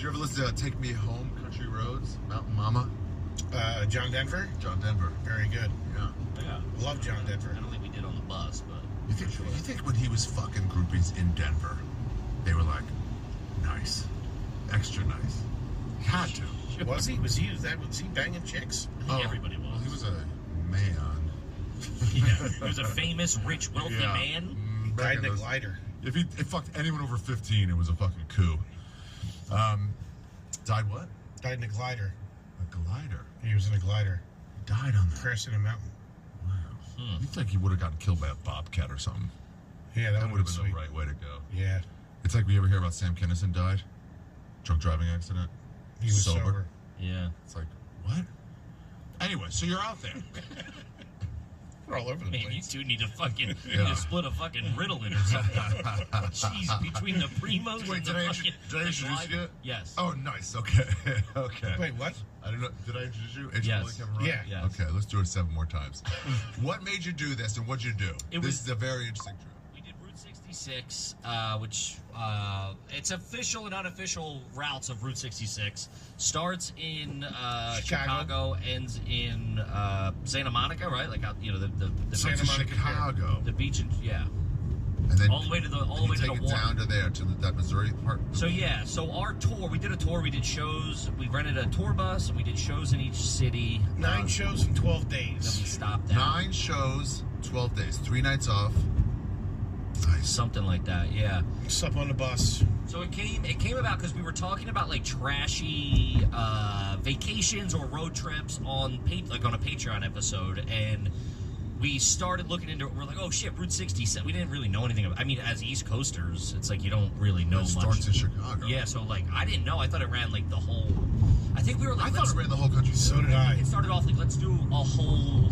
Did you ever listen to Take Me Home, Country Roads, Mountain Mama? John Denver? John Denver. Very good. Yeah. Yeah. Love John Denver. I don't think we did on the bus, but You think when he was fucking groupies in Denver, they were like, nice. Extra nice. Had to. Was he? Was he banging chicks? I think everybody was. Well, he was a man. Yeah, he was a famous, rich, wealthy Yeah. man. Back Died in a those- glider. If he fucked anyone over 15, it was a fucking coup. Died what? Died in a glider. A glider. He was in a glider. He died on that. Crashed in a mountain. Wow. You think he would have gotten killed by a bobcat or something? Yeah, That would have been sweet. the right way to go. Yeah. It's like we ever hear about Sam Kinison died? Drunk driving accident? He was sober. Yeah. It's like, what? Anyway, so you're out there. We're all over the Man, you place. two need to fucking Yeah. to split a fucking Ritalin or something. Jeez, between the Primos Wait, and did the I fucking... introduce you? Yes. Oh, nice. Okay. Okay. Wait, what? I don't know. Did I introduce you? Agent Yes. Willie Kevin Ryan? Yeah. Yes. Okay, let's do it 7 more times. What made you do this and what'd you do? This is a very interesting trip. We did Route 66, which it's official and unofficial routes of Route 66. Starts in Chicago, ends in Santa Monica, right? Like out, you know, the Santa Monica, Chicago. the beach, and yeah, And then all the way to the take it water. down to there to that Missouri part. So yeah, so our tour, we did a tour, we did shows, we rented a tour bus, and we did shows in each city. 9 shows in 12 Then we days. stopped at 9 shows, 12 days, 3 nights off. Nice. something like that. Yeah. Slept on the bus. So it came about because we were talking about like trashy vacations or road trips on on a Patreon episode, and we started looking into it. We're like, oh shit, Route 67. We didn't really know anything about. I mean, as East Coasters, it's like you don't really know It much. starts in Chicago. Yeah, so like I didn't know. I thought it ran like the whole. I think we were like. I thought it ran the whole country. So did I. It started off like let's do a whole.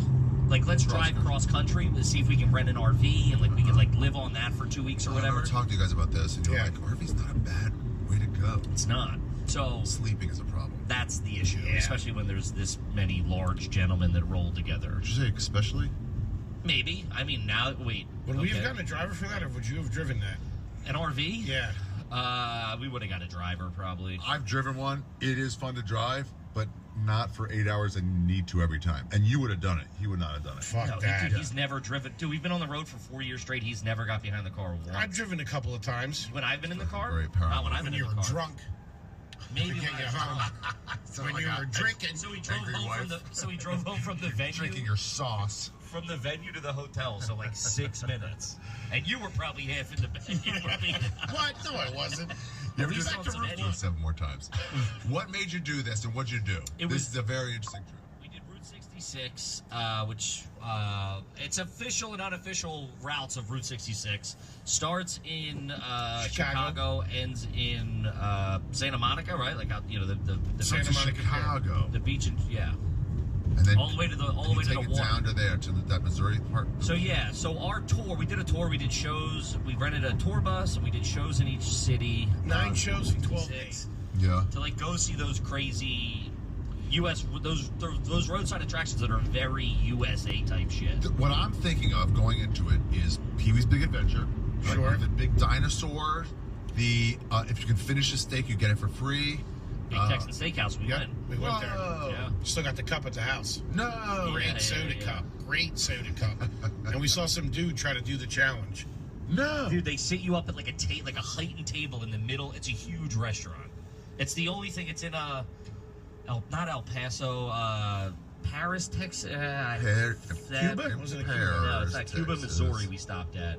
Like let's drive cross country to see if we can rent an RV and like we can like live on that for 2 weeks or I whatever. remember talking to you guys about this, and you were Yeah. like, RV's not a bad way to go. It's not. So Sleeping is a problem. that's the issue, Yeah. especially when there's this many large gentlemen that roll together. Did you say especially? Maybe. I mean, now, wait. Would we have okay. gotten a driver for that, or would you have driven that? An RV? Yeah. We would have got a driver, probably. I've driven one. It is fun to drive, but not for 8 hours and need to every time. And you would have done it. He would not have done it. Fuck No, that. he's never driven. Dude, we've been on the road for 4 years straight. He's never got behind the car once. I've driven a couple of times. When I've been in the car? Very powerful. Not when I've When been you in the were car. drunk. Maybe To when get I you was home. drunk. Sound When like you were drinking. So he drove Angry home wife. from the venue. Drinking your sauce. From the venue to the hotel, so like 6 minutes. And you were probably half in the bed. You were probably, What? No, I wasn't. You ever least just on to some Route Eddie. 7 more times. What made you do this and what'd you do? It This was- is a very interesting trip. we did Route 66, which it's official and unofficial routes of Route 66. Starts in Chicago, ends in Santa Monica, right? Like out, you know, the Santa Monica, Chicago. the beach, and yeah, And then all the way to the take it water. down to there to that Missouri part. So yeah, so our tour, we did a tour, we did shows, we rented a tour bus, and we did shows in each city. 9 shows in 12 66, days. Yeah. to like go see those crazy U.S. those roadside attractions that are very USA type shit. What I'm thinking of going into it is Pee-wee's Big Adventure. Like, Sure. the big dinosaur. The if you can finish a steak, you get it for free. Big Texan Steakhouse, we Yep, went. we went Whoa. there. Yeah. Still got the cup at the house. No. Great Yeah, soda yeah. cup. Great soda cup. And we saw some dude try to do the challenge. No. Dude, they sit you up at like a heightened table in the middle. It's a huge restaurant. It's the only thing. It's in not El Paso, Paris, Texas. Cuba? Was it a Cuba? No, it's not Cuba, Texas. Missouri. We stopped at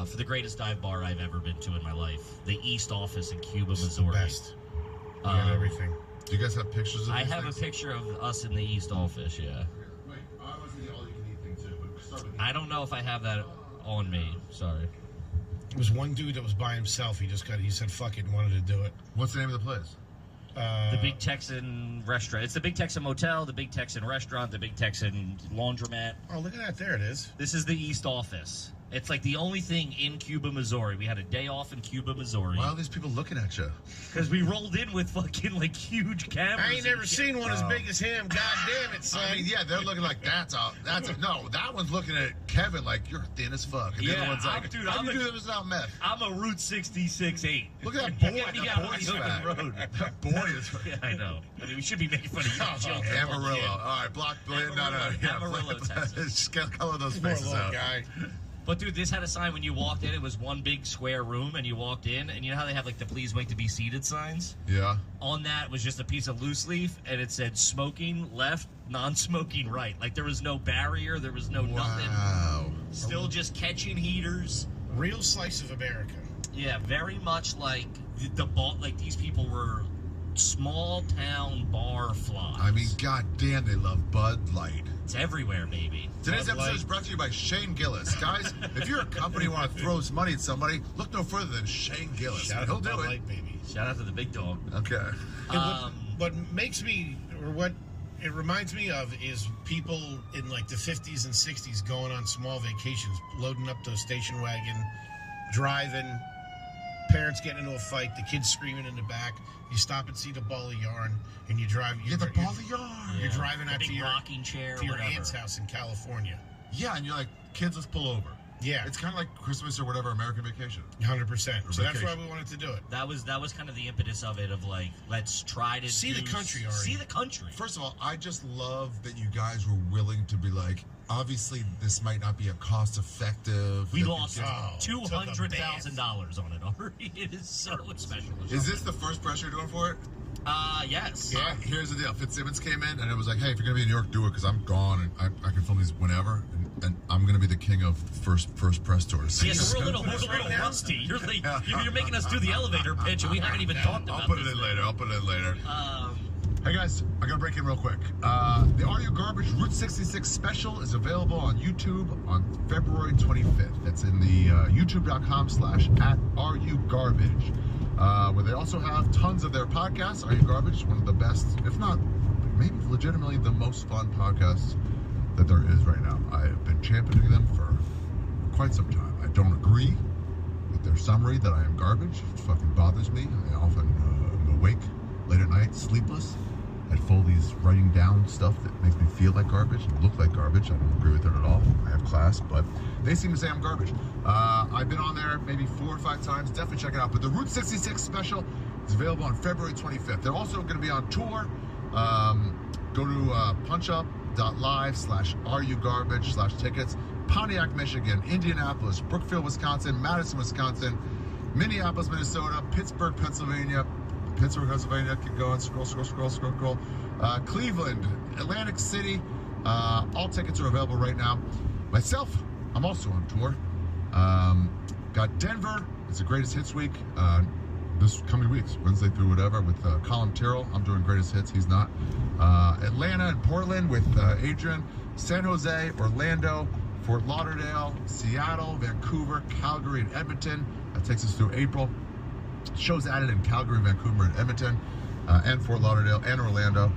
for the greatest dive bar I've ever been to in my life. The East Office in Cuba, Missouri. Best. We got everything. Do you guys have pictures of I these have a things? picture of us in the East Office. Yeah, Wait, I was in the all-you-can-eat thing too. But start with I don't know if I have that on me. Sorry. There was one dude that was by himself. He said fuck it and wanted to do it. What's the name of the place? The Big Texan restaurant. It's the Big Texan Motel, the Big Texan restaurant, the Big Texan laundromat. Oh, look at that. There it is. This is the East Office. It's like the only thing in Cuba, Missouri. We had a day off in Cuba, Missouri. Why are these people looking at you? Because we rolled in with fucking like huge cameras. I ain't never seen one as big as him. God damn it, son. I mean, yeah, they're looking like no, that one's looking at Kevin like you're thin as fuck. And the other one's like, dude, how do you do that without meth? I'm a Route 66.8. Look at that boy. Get me That out on boy's the open fat. road. That boy is Yeah, I know. I mean, we should be making fun of you. children. Amarillo. All right, block. Amarillo, Texas. Just color those Poor faces little out. guy. But dude, this had a sign when you walked in. It was one big square room, and you walked in, and you know how they have like the "Please wait to be seated" signs. Yeah. On that was just a piece of loose leaf, and it said "smoking left, non-smoking right." Like there was no barrier, there was no nothing. Wow. Still just catching heaters. Real slice of America. Yeah, very much like the ball. Like these people were small town bar flops. I mean, goddamn, they love Bud Light. it's everywhere, baby. Today's Bud episode Light. is brought to you by Shane Gillis. Guys, if you're a company and want to throw some money at somebody, look no further than Shane Gillis. Shout out He'll to do Bud it. Light, baby. Shout out to the big dog. Okay. And what makes me, or what it reminds me of, is people in like the 50s and 60s going on small vacations, loading up those station wagon, driving, parents getting into a fight, the kids screaming in the back. You stop and see the ball of yarn, and you drive. Get the ball of yarn. You're driving the out big to your rocking chair, to your whatever. aunt's house in California. Yeah, and you're like, kids, let's pull over. Yeah, It's kind of like Christmas or whatever, American Vacation. 100%. So that's why vacation. we wanted to do it. That was kind of the impetus of it. Of like, let's try to See the country, Ari. See the country. First of all, I just love that you guys were willing to be like, obviously, this might not be a cost-effective. We that you lost get- $200,000 on it already. It is so special. Is this the first press you're doing for it? Yes. Yeah. Here's the deal. Fitzsimmons came in and it was like, hey, if you're going to be in New York, do it because I'm gone and I can film these whenever. And I'm going to be the king of first press tours. Yeah, so we're a little rusty. You're making us do the elevator pitch, and we haven't even talked about I'll put it this in thing. later. I'll put it in later. Um, Hey guys, I gotta break in real quick. The Are You Garbage Route 66 special is available on YouTube on February 25th. That's in the youtube.com/@areyougarbage. Where they also have tons of their podcasts. Are You Garbage? One of the best, if not maybe legitimately the most fun podcasts that there is right now. I have been championing them for quite some time. I don't agree with their summary that I am garbage. It fucking bothers me. I often am awake late at night, sleepless, at Foley's writing down stuff that makes me feel like garbage and look like garbage. I don't agree with it at all. I have class, but they seem to say I'm garbage. I've been on there maybe 4 or 5 times. Definitely check it out. But the Route 66 special is available on February 25th. They're also going to be on tour. Go to punchup.live/areyougarbage/tickets. Pontiac, Michigan, Indianapolis, Brookfield, Wisconsin, Madison, Wisconsin, Minneapolis, Minnesota, Pittsburgh, Pennsylvania. Keep going. Scroll. Cleveland, Atlantic City. All tickets are available right now. Myself, I'm also on tour. Got Denver. It's the Greatest Hits Week. This coming weeks, Wednesday through whatever, with Colin Tyrrell. I'm doing Greatest Hits. He's not. Atlanta and Portland with Adrian. San Jose, Orlando, Fort Lauderdale, Seattle, Vancouver, Calgary, and Edmonton. That takes us through April. Shows added in Calgary, Vancouver, and Edmonton, and Fort Lauderdale, and Orlando.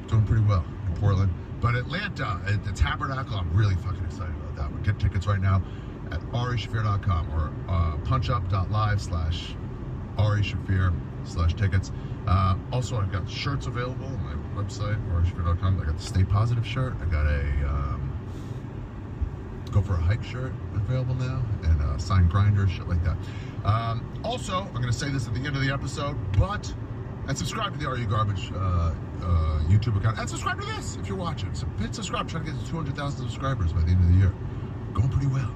Doing pretty well in Portland. But Atlanta, at the Tabernacle, I'm really fucking excited about that one. Get tickets right now at arishafir.com or punchup.live/arishafir/tickets. Also, I've got shirts available on my website, arishafir.com. I got the Stay Positive shirt. I got a Go for a Hike shirt available now, and signed grinders, shit like that. Also, I'm going to say this at the end of the episode, and subscribe to the Are You Garbage YouTube account, and subscribe to this if you're watching. So hit subscribe, trying to get to 200,000 subscribers by the end of the year. Going pretty well.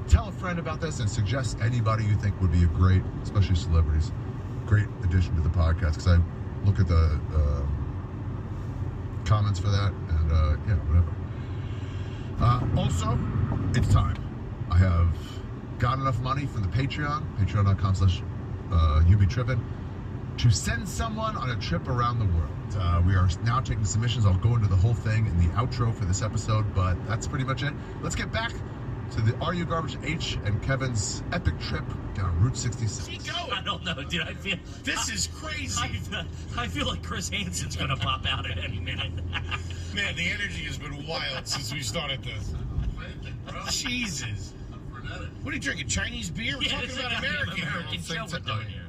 Tell a friend about this and suggest anybody you think would be a great, especially celebrities, great addition to the podcast, because I look at the comments for that, and yeah, whatever. Also, it's time. I have got enough money from the Patreon, patreon.com/ubtrippin, to send someone on a trip around the world. We are now taking submissions. I'll go into the whole thing in the outro for this episode, but that's pretty much it. Let's get back to the Are You Garbage H and Kevin's epic trip down Route 66. Keep going. I don't know, dude. I feel This is crazy. I feel like Chris Hansen's gonna pop out at any minute. Man, the energy has been wild since we started this. Jesus. better. What are you drinking? Chinese beer? We're Yeah, talking it's about a goddamn American. American show we're doing here.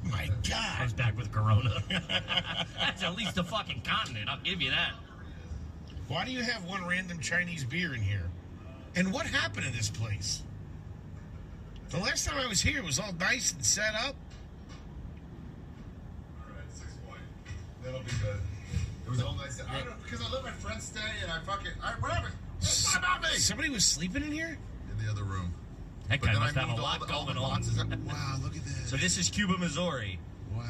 My God. I was back with Corona. That's at least a fucking continent. I'll give you that. Why do you have one random Chinese beer in here? And what happened to this place? The last time I was here, it was all nice and set up. All right, 6 point. That'll be good. It was all nice. I don't because I let my friends stay and I whatever. It's not about me. Somebody was sleeping in here? In the other room. That But guy then must I have a moved all lot the going boxes on. up. Wow, look at this. So this is Cuba, Missouri. Wow.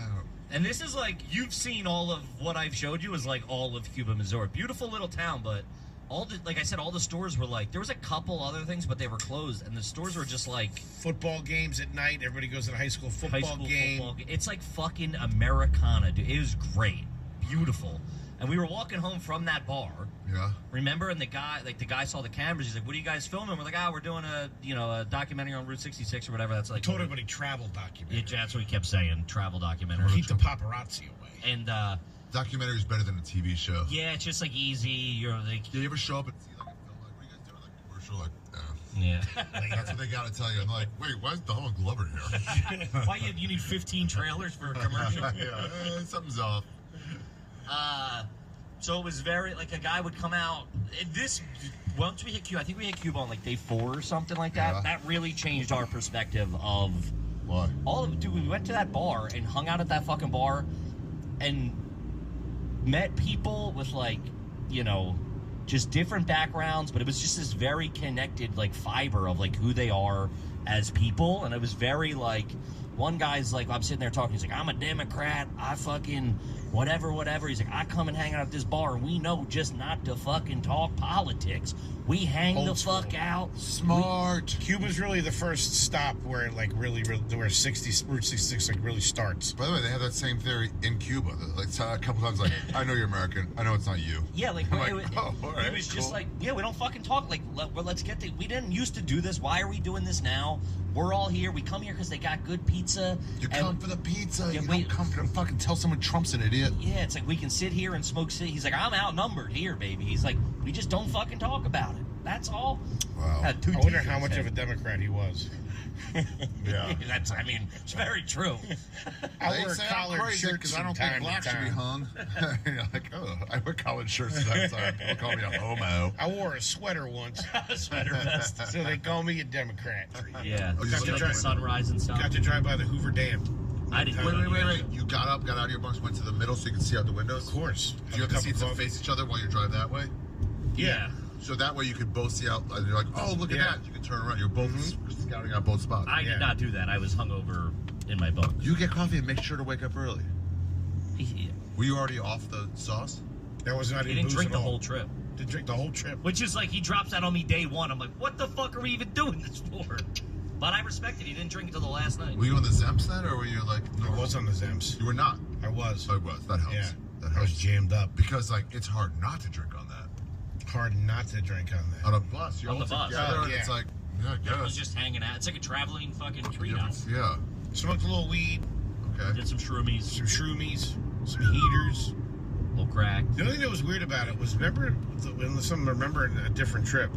And this is like, you've seen all of what I've showed you is like all of Cuba, Missouri. Beautiful little town, but all the, like I said, all the stores were like, there was a couple other things, but they were closed. And the stores were just like Football games at night. Everybody goes to the high school football game. It's like fucking Americana, dude. It was great. Beautiful. And we were walking home from that bar. Yeah. Remember? And the guy saw the cameras. He's like, "What are you guys filming?" We're like, "Ah, we're doing a documentary on Route 66 or whatever." That's like Told everybody travel documentary. Yeah, that's what he kept saying. Travel documentary. Keep the paparazzi away. And Documentary is better than a TV show. yeah, it's just like easy. You're like, Do you ever show up and see like a film like, what are you guys doing? Like commercial, like, yeah. that's what they gotta tell you. I'm like, wait, why is Donald Glover here? Why you need 15 trailers for a commercial? Yeah, something's off. So it was very like a guy would come out. Once we hit Cuba, I think we hit Cuba on like day 4 or something like that. Yeah. That really changed our perspective of Why? all of. Dude, we went to that bar and hung out at that fucking bar, and met people with like, just different backgrounds, but it was just this very connected like fiber of like who they are as people, and it was very like. One guy's like, I'm sitting there talking, he's like, I'm a Democrat, I fucking whatever. He's like, I come and hang out at this bar, and we know just not to fucking talk politics. We hang Old the school. fuck out. Smart. Cuba's really the first stop where like really where Route 66 like really starts. By the way, they have that same theory in Cuba. Like a couple times, like, I know you're American. I know it's not you. Yeah, like, I'm like, it oh, all right, was just cool. like, yeah, we don't fucking talk. Like, let's get we didn't used to do this. Why are we doing this now? We're all here. We come here because they got good pizza. You and- come for the pizza. Yeah, you we- don't come to fucking tell someone Trump's an idiot. Yeah, it's like we can sit here and smoke. He's like, I'm outnumbered here, baby. He's like, we just don't fucking talk about it. That's all. Wow. Had 2 I wonder teeth in how his much head. of a Democrat he was. Yeah. I mean, it's very true. I They wear say I'm collared crazy shirts because I don't from think time to blacks should be time. hung. You're like, oh, I wear collared shirts all the time. People call me a homo. I wore a sweater once, Sweater vest. so they call me a Democrat. Yeah, Oh, you just got to like try- the sunrise and stuff. Got to drive by the Hoover Dam. I didn't. Wait. You got up, got out of your bunks, went to the middle so you could see out the windows? Of course. Do you have the seats that face each other while you drive that way? Yeah. So that way you could both see out, and you're like, oh, look at Yeah. that. You can turn around. You're both scouting out both spots. I Yeah. did not do that. I was hungover in my bunk. You get coffee and make sure to wake up early. He Were you already off the sauce? That was not even didn't booze drink at the all. whole trip. Didn't drink the whole trip. Which is like, he drops that on me day 1. I'm like, what the fuck are we even doing this for? But I respect it. He didn't drink until the last night. Were you on the Zemps then, or were you like... I was on the Zems. You were not. I was. Oh, it was. That helps. Yeah. That I was helps. jammed up. Because, like, it's hard not to drink on that. Hard not to drink on that. On a bus. You're On the all bus. together, Oh, and it's yeah. like, yeah, I I was guess. just hanging out. It's like a traveling fucking treehouse. Yeah. Smoked a little weed, Okay. Did some shroomies, some shroomies, some heaters. little crack. The only thing that was weird about it was remember a different trip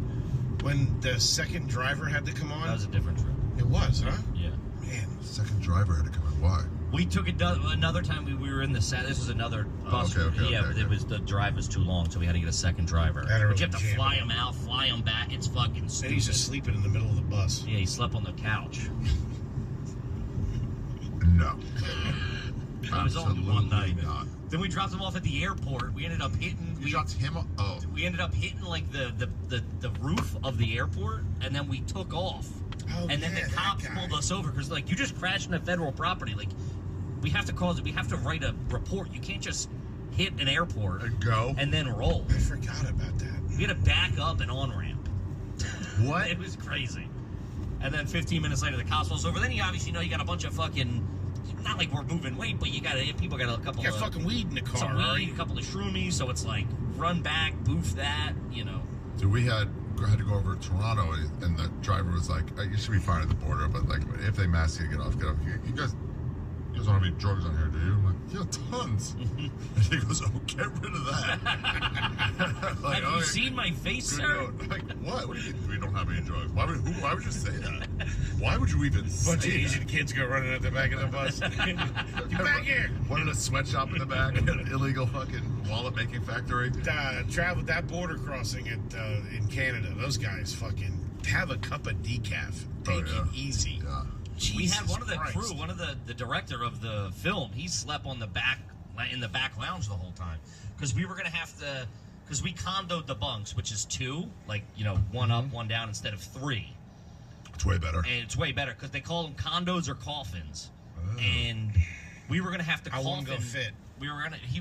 when the second driver had to come on. That was a different trip. It was, huh? Yeah. Man, Second driver had to come in. Why? We took it another time. We were in the set. This was another bus. okay, yeah, okay. it was the drive was too long, so we had to get a second driver. Had to But you have to jam fly it. him out, fly him back. It's fucking and stupid. he's just sleeping in the middle of the bus. Yeah, he slept on the couch. No. It was only one night. Absolutely not. Then we dropped him off at the airport. We ended up hitting. You dropped him off? Oh. We ended up hitting like the roof of the airport, and then we took off. Oh, And then yeah, the that cops guy. pulled us over because like you just crashed into federal property. Like we have to write a report. You can't just hit an airport And go? and then roll. I forgot about that. We had to back up and on ramp. What? It was crazy. And then 15 minutes later, the cops pulls over. Then you obviously know you got a bunch of fucking. Not like we're moving weight, but people got a couple You of got fucking weed in the car, some weed, right? a couple of shroomies. So it's like run back, boof that, you know. Dude, we had to go over to Toronto, and the driver was like, "You should be fine at the border, but like, if they mask you, get off. You guys don't have any drugs on here, do you? I'm like, yeah, tons. And he goes, oh, get rid of that. Like, Have you seen my face, good sir? note. Like, what? What do you mean we don't have any drugs? Why would you say that? Why would you even say Bunch of that? Asian kids go running at the back of the bus. Get back here! One in a sweatshop in the back, an illegal fucking wallet making factory. Travel that border crossing in Canada. Those guys fucking have a cup of decaf. Take it easy. Yeah. We Jesus had one of the Christ. crew, one of the director of the film. He slept on the back in the back lounge the whole time because we were gonna have to because we condoed the bunks, which is 2, like one up, one down instead of 3. It's way better. And it's way better because they call them condos or coffins. Oh. And we were gonna have to How long coffin. ago fit? We were gonna. We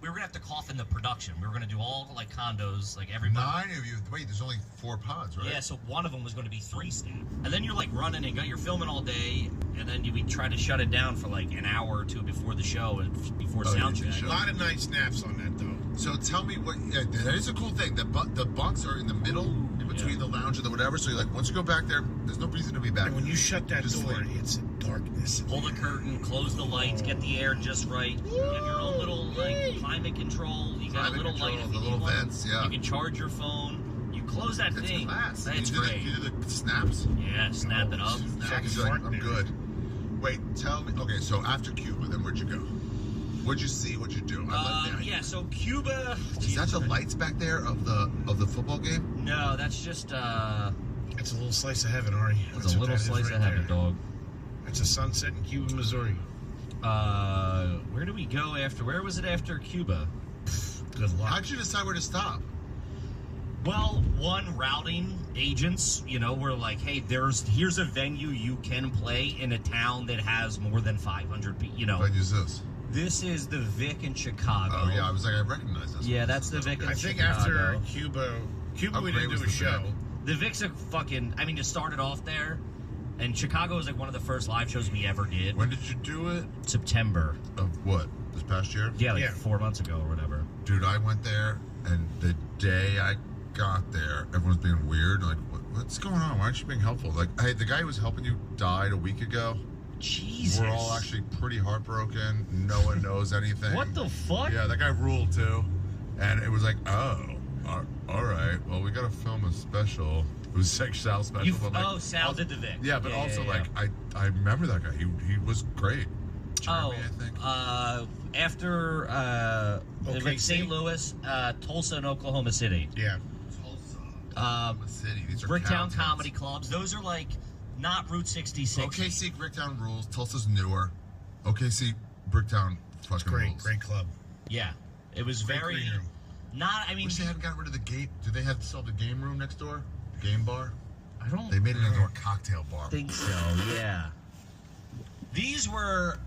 were gonna have to coffin the production. We were gonna do all like condos, like everybody. 9 of you. Wait, there's only 4 pods, right? Yeah, so one of them was going to be 3 staff. And then you're like running and you're filming all day, and then we try to shut it down for like an hour or 2 before the show and before sound check. A lot of nice naps on that though. So tell me what. Yeah, that is a cool thing. The bunks are in the middle, in between the lounge and the whatever. So you're like, once you go back there, there's no reason to be back. And when you shut that Just door, sleep. it's darkness. Pull the curtain, close the lights, get the air just right. You have your own little like climate control. You got Climate a little control, light if the you little need one. vents, yeah. You can charge your phone. You close that It's thing. class. That's you great. do the snaps. Yeah, snap it up. Fucking You're like, fart I'm there. good. Wait, tell me. Okay, so after Cuba, then where'd you go? What'd you see? What'd you do? I like that. Yeah, so Cuba. Is that the lights back there of the football game? No, that's just It's a little slice of heaven, Ari. it's That's a what little that is slice right of heaven, there. dog. It's a sunset in Cuba, Missouri. Where do we go after? Where was it after Cuba? Good luck. How'd you decide where to stop? Well, one, routing agents, were like, hey, here's a venue you can play in a town that has more than 500 people. What use this? This is the Vic in Chicago. Oh yeah, I was like, I recognize this. Yeah, one. that's the Vic in I think Chicago. after Cuba How we great didn't was do a the show. Vic? The Vic's a fucking, it started off there, and Chicago was like one of the first live shows we ever did. When did you do it? September. Of what? This past year? Yeah, like Yeah. 4 months ago or whatever. Dude, I went there, and the day I got there, everyone's being weird. Like, what's going on? Why aren't you being helpful? Like, hey, the guy who was helping you died a week ago. Jesus. We're all actually pretty heartbroken. No one knows anything. What the fuck? Yeah, that guy ruled too. And it was like, oh, all right. Well, we got to film a special. It was like Sal special. but like, Sal did the Vic. yeah, but also yeah. like I remember that guy. He was great. Jeremy, Oh, I think. after like OKC? St. Louis, Tulsa, and Oklahoma City. Yeah. Oklahoma City. These are Bricktown towns. comedy clubs. Those are like not Route 66. OKC Bricktown rules. Tulsa's newer. OKC Bricktown fucking Great, rules. great club. Yeah, it was Great very green room. not. I mean, Wish they hadn't gotten rid of the game. Do they have still have the game room next door? The game bar? I don't They made it into a cocktail bar. think so. Yeah, these were.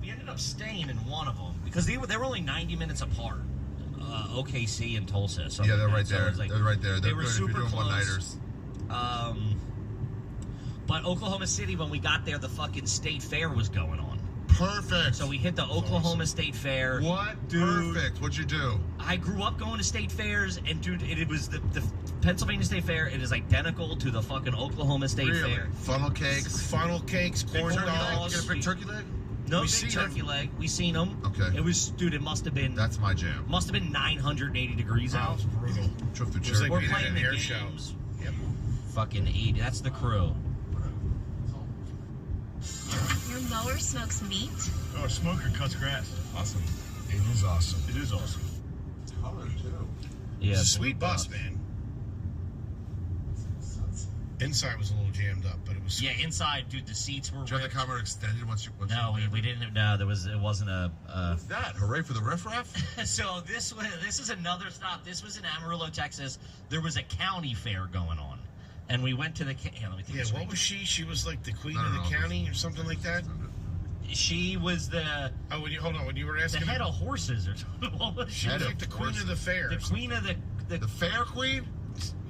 We ended up staying in one of them because they were only 90 minutes apart. OKC and Tulsa. Yeah, they're like right that. So there. it was like- They're right there. They They're were good if super you're doing close. one-nighters. But Oklahoma City, when we got there, the fucking state fair was going on. Perfect. So we hit the Oklahoma State Fair. What? Dude. Perfect. What'd you do? I grew up going to state fairs, and dude, it was the Pennsylvania State Fair. It is identical to the fucking Oklahoma State Really? Fair. Funnel cakes. Funnel cakes, corn corn dogs. dogs. You get a big turkey leg? No We big seen turkey leg. We seen them. Okay. It was, dude. It must have been That's my jam. 980 degrees That out. was brutal. Trip through It was like cherry. We're being playing in the an air games. show. Yep. Fucking 80. That's the crew. Your mower smokes meat? Oh, a smoker cuts grass. Awesome. It is awesome. It is awesome. Color too. Yeah, It's a sweet bus, man. Inside was a little jammed up, but it was. Yeah, inside, dude. The seats were. Did you have the ripped. camera extended once you? No, we didn't. No, there was. It wasn't a. What's that? Hooray for the riffraff! So this is another stop. This was in Amarillo, Texas. There was a county fair going on, and we went to the. Let me take Yeah, this what week. was she? She was like the queen No, of no, the no, county this- or something like that. She was the Oh, hold on. When you were asking, head of horses or something. What was she she? was head like the of queen horses. of the fair. The queen of the. The fair queen.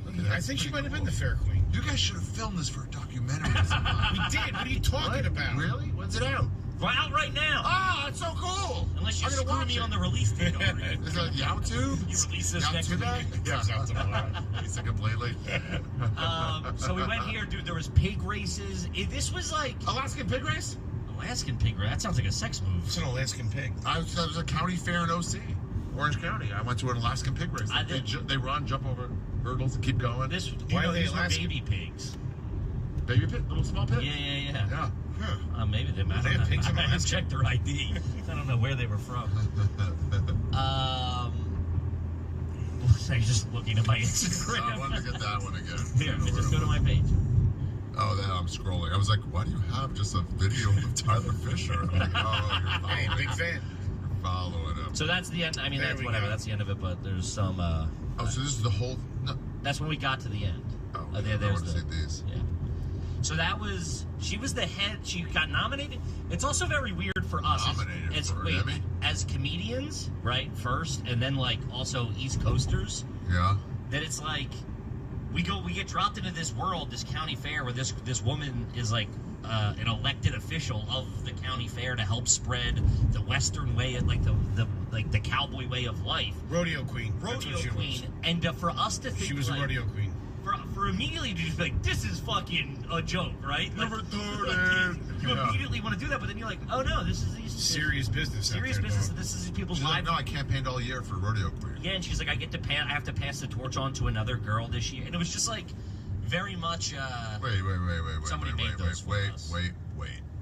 Okay, I that's think she pretty might have been cool. the fair queen. You guys should have filmed this for a documentary. Or something. We did. What are you talking What? about? Really? When's it out? Go out right now. Ah, that's so cool. Unless you I'm gonna screw watch me it. on the release date already. Is that YouTube? You release this next YouTube? week. Yeah, Sounds about right. He's like completely. So we went here, dude. There was pig races. This was like Alaskan pig race? Alaskan pig race. That sounds like a sex move. It's an Alaskan pig. I was a county fair in OC, Orange County. I went to an Alaskan pig race. I did- They run, jump over hurdles, and keep going. Why are they these were Alaskan? baby pigs? Baby pig, little small pig. Yeah. Yeah. Huh. Maybe they might They have pigs in I haven't Alaska? checked their ID. I don't know where they were from. So you're just looking at my Instagram. I wanted to get that one again. Here, just go to my page. Oh, then I'm scrolling. I was like, why do you have just a video of Tyler Fisher? I'm like, oh, you're Hey, following, big fan. you're following him. So that's the end. I mean, There that's we whatever. go. That's the end of it. But there's some. Oh, so this is the whole. No. That's when we got to the end. Oh, There's I want to the. see these. Yeah. So that was. She was the head. She got nominated. It's also very weird for us Nominated for an Emmy? as comedians, right? First, and then like also East Coasters. Yeah. That it's like we get dropped into this world, this county fair, where this woman is like an elected official of the county fair to help spread the Western way, like the cowboy way of life, Rodeo queen. That's rodeo what she queen, was. and for us to think She was like, a rodeo queen. for immediately to just be like, this is fucking a joke, right? Like, Never thought it. you Yeah. immediately want to do that, but then you're like, oh no, this is Serious business. out serious there, business. dog. This is people's She's like, lives. no, I campaigned all year for rodeo queen. Yeah, and she's like, I have to pass the torch on to another girl this year, and it was just like very much. Wait. Somebody made those for us. Wait.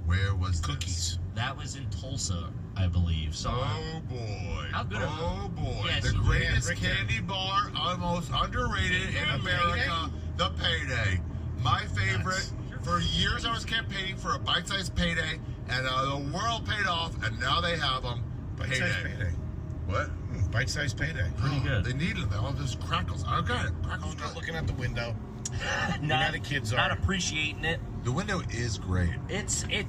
Where was Cookies. That was in Tulsa, I believe. So Oh boy. How good are Oh boy. Yeah, the see, greatest Rick candy bar, most underrated in Yeah, America, the Payday. My favorite. Nuts. For years I was campaigning for a bite-sized Payday, and the world paid off, and now they have them. Bite-sized payday. What? Bite-sized payday. Pretty good. They needed them. They all just crackles. I got it. Crackles. I'm not looking out the window. not the kids not are. appreciating it. The window is great.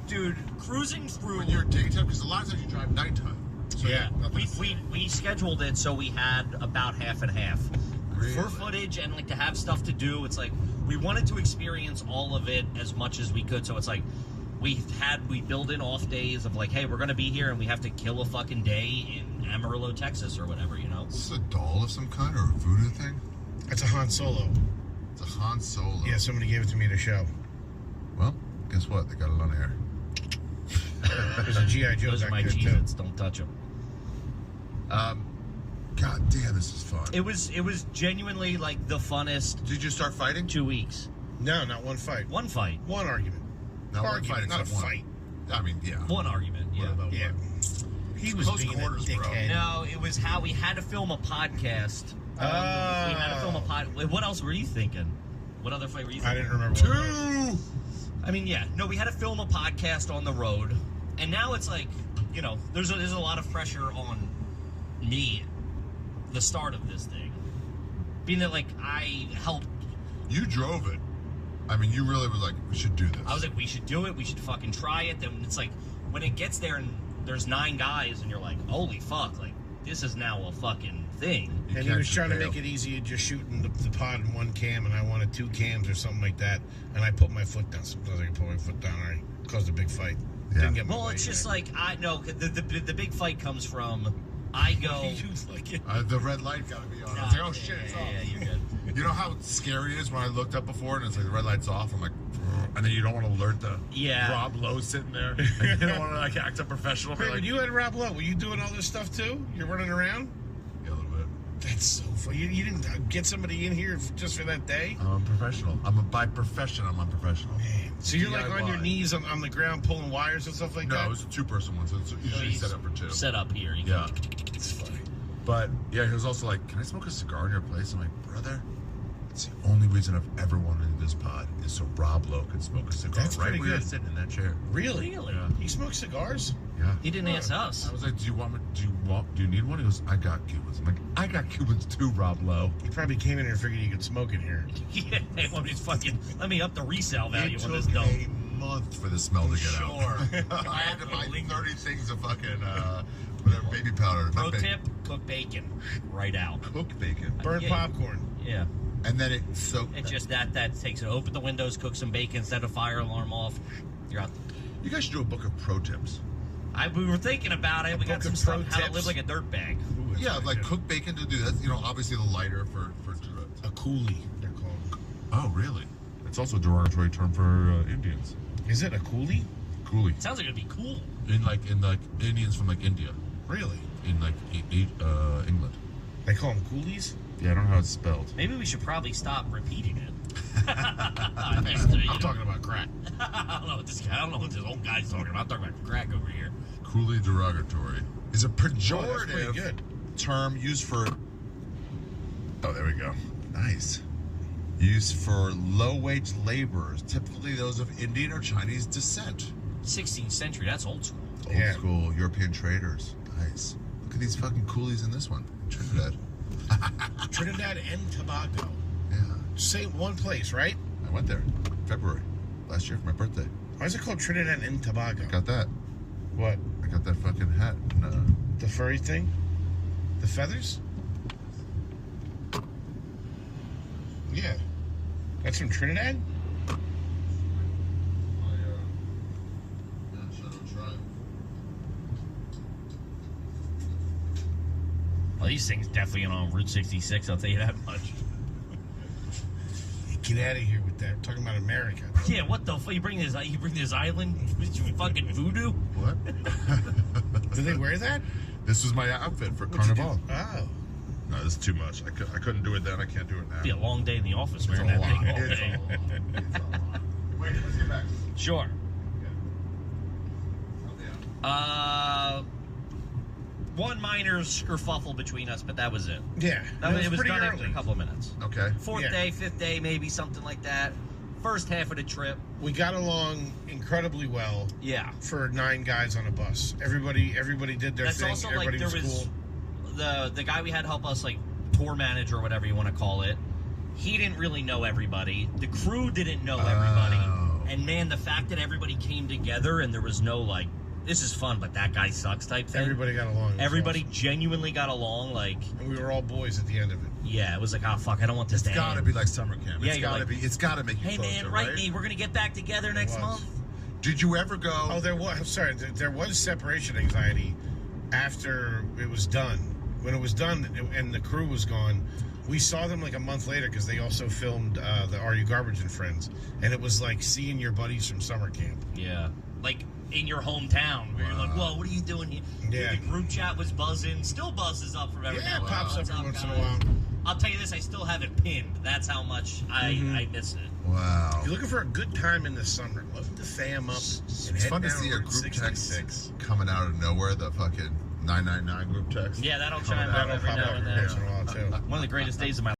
Dude. Cruising through. When you're daytime, because a lot of times you drive nighttime. So Yeah. nothing to see. We scheduled it so we had about half and half Really? for footage and like to have stuff to do. It's like we wanted to experience all of it as much as we could. So it's like we build in off days of like, hey, we're gonna be here and we have to kill a fucking day in Amarillo, Texas, or whatever, you know. Is this a doll of some kind or a voodoo thing? That's a Han Solo. It's a Han Solo. Yeah, somebody gave it to me to show. Well, guess what? They got it on air. There's a G.I. Joe Those are back my there, too. Cheez-Its. Don't touch them. God damn, this is fun. It was genuinely like the funnest Did you start fighting? 2 weeks. No, not one fight. One fight. One argument. No, one Argument, fight not a except one. fight. I mean, yeah. One argument. Yeah. What about Yeah. one? He was Close being a quarters, bro. dickhead. No, it was how we had to film a podcast. We had to film a pod. Wait, what else were you thinking? What other fight were you I thinking? didn't remember. What it was. Two! I mean, yeah. No, we had to film a podcast on the road. And now it's like, you know, there's a lot of pressure on me, the start of this thing. Being that, like, I helped. You drove it. I mean, you really were like, we should do this. I was like, we should do it. We should fucking try it. Then it's like, when it gets there and there's 9 guys and you're like, holy fuck, like, this is now a fucking thing. You And he can't was trying to fail. make it easy, just shooting the pod in one cam, and I wanted 2 cams or something like that. And I put my foot down. Sometimes I can put my foot down, or I caused a big fight. Yeah. Didn't get my Well, way it's just in. like, I know, the big fight comes from, I go. You fucking- The red light got to be on. I Nah, was like, oh shit, it's yeah, off. yeah, you're good. You know how scary it is when I looked up before and it's like the red light's off? I'm like, and then you don't want to alert the Yeah. Rob Lowe sitting there. And you don't want to like act a professional. Wait, Be like, when you had Rob Lowe, were you doing all this stuff too? You're running around? yeah, a little bit. That's so funny. You didn't get somebody in here just for that day? I'm unprofessional. By profession, I'm unprofessional. Man. So you're like on your DIY. knees on the ground pulling wires and stuff like No, that? it was a 2-person one, so it's usually He's set up for 2. Set up here. You Yeah. It's funny. But yeah, he was also like, "Can I smoke a cigar in your place?" I'm like, "Brother, it's the only reason I've ever wanted to do this pod is so Rob Lowe can smoke a cigar That's right pretty where you're good. sitting in that chair." Really? Really? Yeah. He smokes cigars? Yeah. He didn't ask us. I was like, "Do you need one?" He goes, "I got Cubans." I'm like, "I got Cubans too, Rob Lowe." He probably came in here and figured he could smoke in here. Yeah, they want me to fucking let me up the resale value It on took this dope. a month for the smell to get Sure. out. I had to buy 30 things of fucking whatever baby powder. Pro Not ba- tip: cook bacon right out. cook bacon, Burnt Yeah. popcorn. Yeah, and then it soaked. it's just that takes it. Open the windows, cook some bacon, set a fire alarm off. You're out. You guys should do a book of pro tips. We were thinking about it. We got book some of stuff pro how to live tips. like a dirtbag. Ooh, that's Yeah, really like good. cooked bacon to do that. You know, obviously the lighter for A coolie, they're called. Oh, really? It's also a derogatory term for Indians. Is it a coolie? Coolie. Sounds like it'd be cool. In like Indians from like India, Really? in like England. They call them coolies? Yeah, I don't know how it's spelled. Maybe we should probably stop repeating it. I'm talking about crack. I don't know what this guy. I don't know what this old guy's talking about. I'm talking about crack over here. Coolie derogatory is a Oh, that's pretty pejorative good. term used for. Oh, there we go. Nice. Used for low-wage laborers, typically those of Indian or Chinese descent. 16th century. That's old school. Old Yeah. school European traders. Nice. Look at these fucking coolies in this one. Trinidad. Trinidad and Tobago. Yeah. Same one place, right? I went there February last year for my birthday. Why is it called Trinidad and Tobago? Got that. What? I got that fucking hat. And, The furry thing? The feathers? Yeah. That's from Trinidad? Well, these things definitely on Route 66. I'll tell you that much. Get out of here with that. Talking about America. Yeah, what the fuck? You bring this island? You fucking voodoo? what? Do they wear that? This was my outfit for What'd you do? Carnival. Oh. No, this is too much. I couldn't do it then. I can't do it now. It'd be a long day in the office It's a wearing that lot. thing all It's day. a lot. It's a lot. Wait, let's get back. Sure. One minor kerfuffle between us, but that was it. Yeah. It was pretty done after early. a couple of minutes. Okay. Fourth Yeah. day, fifth day, maybe something like that. First half of the trip, We got along incredibly well yeah. for 9 guys on a bus. Everybody did their That's thing. also like Everybody there was cool. the guy we had help us, like tour manager or whatever you want to call it. He didn't really know everybody. The crew didn't know everybody. Oh. And man, the fact that everybody came together and there was no like, this is fun, but that guy sucks type thing. Everybody got along. It was Everybody awesome. genuinely got along. Like, And we were all boys at the end of it. yeah, it was like, oh fuck, I don't want this It's to gotta end. be like summer camp. Yeah, It's you're gotta like, be. It's gotta make you Hey closer, man, right? write me. We're gonna get back together next was. month. Did you ever go? Oh, there was. I'm sorry. There was separation anxiety after it was done. When it was done and the crew was gone, we saw them like a month later because they also filmed the Are You Garbage and Friends, and it was like seeing your buddies from summer camp. Yeah, like in your hometown, where you're like, whoa, what are you doing here? Yeah. The group chat was buzzing. Still buzzes up from every Yeah, now it pops and up then. every once in a Guys? while. I'll tell you this, I still have it pinned. That's how much I miss it. Wow. If you're looking for a good time in the summer, load the fam up. And It's head fun to down see a Route group 66. text coming out of nowhere. The fucking 999 group text. Yeah, that'll Coming chime out up That'll every pop now up and every then. once in a while too. One of the greatest days of my